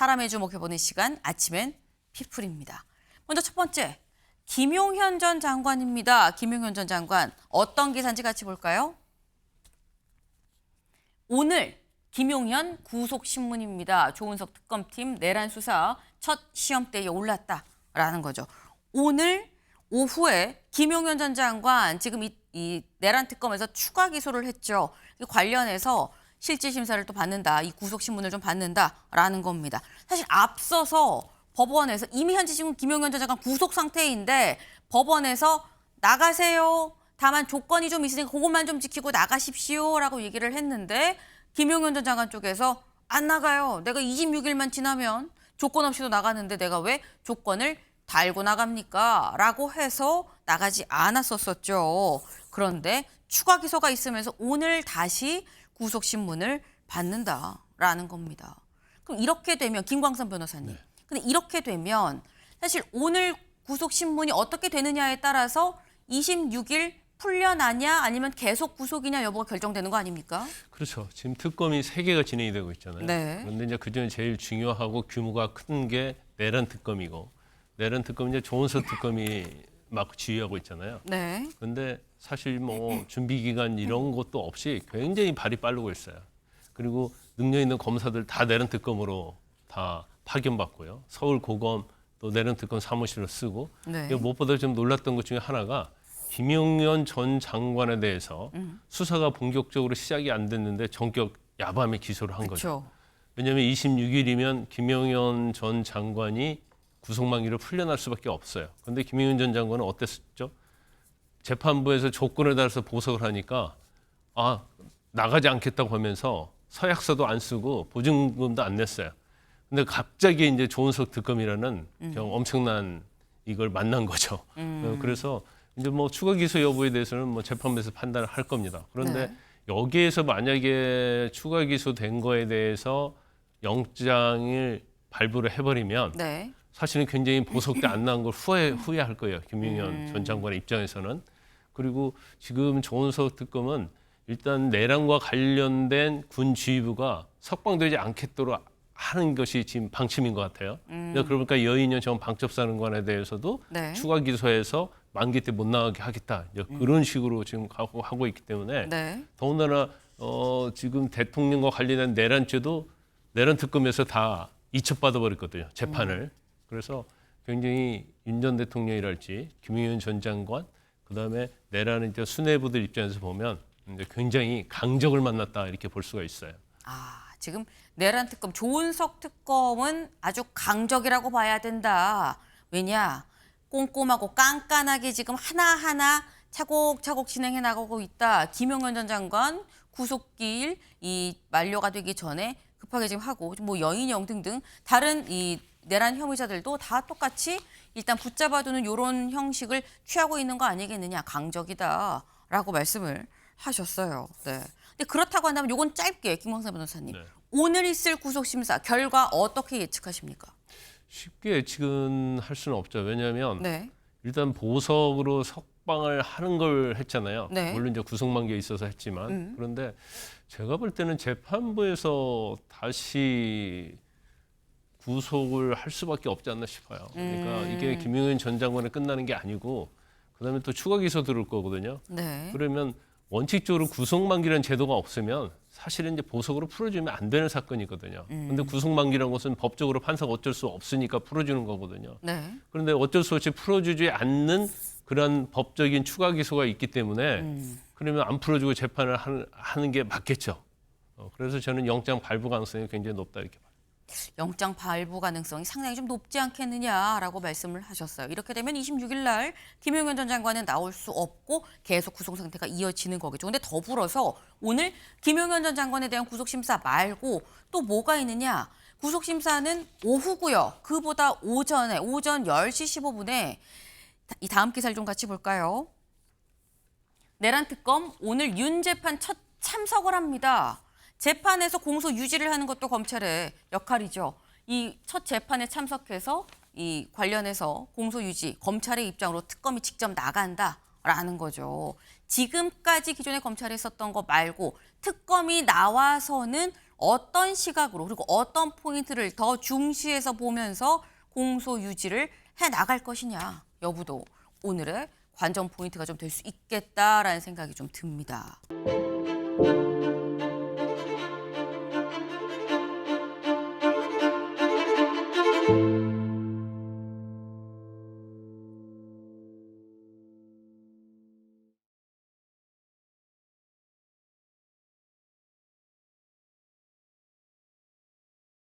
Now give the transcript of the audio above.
사람의 주목해보는 시간, 아침엔 피플입니다. 먼저 첫 번째, 김용현 전 장관입니다. 김용현 전 장관, 어떤 기사인지 같이 볼까요? 오늘 김용현 구속신문입니다. 조은석 특검팀 내란 수사 첫 시험대에 올랐다라는 거죠. 오늘 오후에 김용현 전 장관 지금 이 내란 특검에서 추가 기소를 했죠. 관련해서 실질 심사를 또 받는다, 이 구속신문을 좀 받는다라는 겁니다. 사실 앞서서 법원에서 이미 현재 지금 김용현 전 장관 구속 상태인데 법원에서 나가세요. 다만 조건이 좀 있으니까 그것만 좀 지키고 나가십시오라고 얘기를 했는데 김용현 전 장관 쪽에서 안 나가요. 내가 26일만 지나면 조건 없이도 나가는데 내가 왜 조건을 달고 나갑니까? 라고 해서 나가지 않았었죠. 그런데 추가 기소가 있으면서 오늘 다시 구속신문을 받는다라는 겁니다. 그럼 이렇게 되면 김광선 변호사님. 네. 근데 이렇게 되면 사실 오늘 구속신문이 어떻게 되느냐에 따라서 26일 풀려나냐 아니면 계속 구속이냐 여부가 결정되는 거 아닙니까? 그렇죠. 지금 특검이 3개가 진행이 되고 있잖아요. 네. 그런데 이제 그중에 제일 중요하고 규모가 큰 게 내란 특검이고 내란 특검 이제 조은석 특검이 막 지휘하고 있잖아요. 네. 그런데 사실 뭐 준비 기간 이런 것도 없이 굉장히 발이 빠르고 있어요. 그리고 능력 있는 검사들 다 내란 특검으로 다 파견받고요. 서울고검 또 내란 특검 사무실을 쓰고 네. 무엇보다 좀 놀랐던 것 중에 하나가 김용현 전 장관에 대해서 수사가 본격적으로 시작이 안 됐는데 전격 야밤에 기소를 한 거죠. 그렇죠. 왜냐하면 26일이면 김용현 전 장관이 구속만기로 풀려날 수밖에 없어요. 그런데 김용현 전 장관은 어땠었죠? 재판부에서 조건에 따라서 보석을 하니까 나가지 않겠다고 하면서 서약서도 안 쓰고 보증금도 안 냈어요. 근데 갑자기 이제 조은석 특검이라는 엄청난 이걸 만난 거죠. 그래서 이제 뭐 추가 기소 여부에 대해서는 뭐 재판부에서 판단을 할 겁니다. 그런데 네. 여기에서 만약에 추가 기소된 거에 대해서 영장을 발부를 해버리면 네. 사실은 굉장히 보석도 안 나온 걸 후회할 거예요. 김용현 전 장관의 입장에서는. 그리고 지금 조은석 특검은 일단 내란과 관련된 군 지휘부가 석방되지 않겠도록 하는 것이 지금 방침인 것 같아요. 그러니까 여인현 전 방첩사령관에 대해서도 네. 추가 기소해서 만기 때 못 나가게 하겠다. 그런 식으로 지금 하고 있기 때문에 네. 더군다나 지금 대통령과 관련된 내란죄도 내란 특검에서 다 이첩받아 버렸거든요. 재판을. 그래서 굉장히 윤 전 대통령이랄지 김용현 전 장관 그다음에 내란의 이제 수뇌부들 입장에서 보면 이제 굉장히 강적을 만났다 이렇게 볼 수가 있어요. 지금 내란 특검, 조은석 특검은 아주 강적이라고 봐야 된다. 왜냐? 꼼꼼하고 깐깐하게 지금 하나하나 차곡차곡 진행해 나가고 있다. 김용현 전 장관 구속기일 이 만료가 되기 전에 급하게 지금 하고 뭐 여인영 등등 다른 이 내란 혐의자들도 다 똑같이 일단 붙잡아두는 이런 형식을 취하고 있는 거 아니겠느냐. 강적이다라고 말씀을 하셨어요. 네. 근데 그렇다고 한다면 이건 짧게 김광선 변호사님. 네. 오늘 있을 구속심사 결과 어떻게 예측하십니까? 쉽게 예측은 할 수는 없죠. 왜냐하면 네. 일단 보석으로 석방을 하는 걸 했잖아요. 네. 물론 이제 구속만기에 있어서 했지만 그런데 제가 볼 때는 재판부에서 다시 구속을 할 수밖에 없지 않나 싶어요. 그러니까 이게 김용현 전 장관에 끝나는 게 아니고 그다음에 또 추가 기소 들을 거거든요. 네. 그러면 원칙적으로 구속만기라는 제도가 없으면 사실은 이제 보석으로 풀어주면 안 되는 사건이거든요. 그런데 구속만기라는 것은 법적으로 판사가 어쩔 수 없으니까 풀어주는 거거든요. 네. 그런데 어쩔 수 없이 풀어주지 않는 그런 법적인 추가 기소가 있기 때문에 그러면 안 풀어주고 재판을 하는 게 맞겠죠. 그래서 저는 영장 발부 가능성이 굉장히 높다 이렇게 봐요. 영장 발부 가능성이 상당히 좀 높지 않겠느냐라고 말씀을 하셨어요. 이렇게 되면 26일 날 김용현 전 장관은 나올 수 없고 계속 구속 상태가 이어지는 거겠죠. 근데 더불어서 오늘 김용현 전 장관에 대한 구속심사 말고 또 뭐가 있느냐. 구속심사는 오후고요. 그보다 오전 10시 15분에 이 다음 기사를 좀 같이 볼까요? 내란 특검 오늘 윤 재판 첫 참석을 합니다. 재판에서 공소 유지를 하는 것도 검찰의 역할이죠. 이 첫 재판에 참석해서 이 관련해서 공소 유지, 검찰의 입장으로 특검이 직접 나간다라는 거죠. 지금까지 기존에 검찰이 했었던 거 말고 특검이 나와서는 어떤 시각으로 그리고 어떤 포인트를 더 중시해서 보면서 공소 유지를 해 나갈 것이냐 여부도 오늘의 관전 포인트가 좀 될 수 있겠다라는 생각이 좀 듭니다.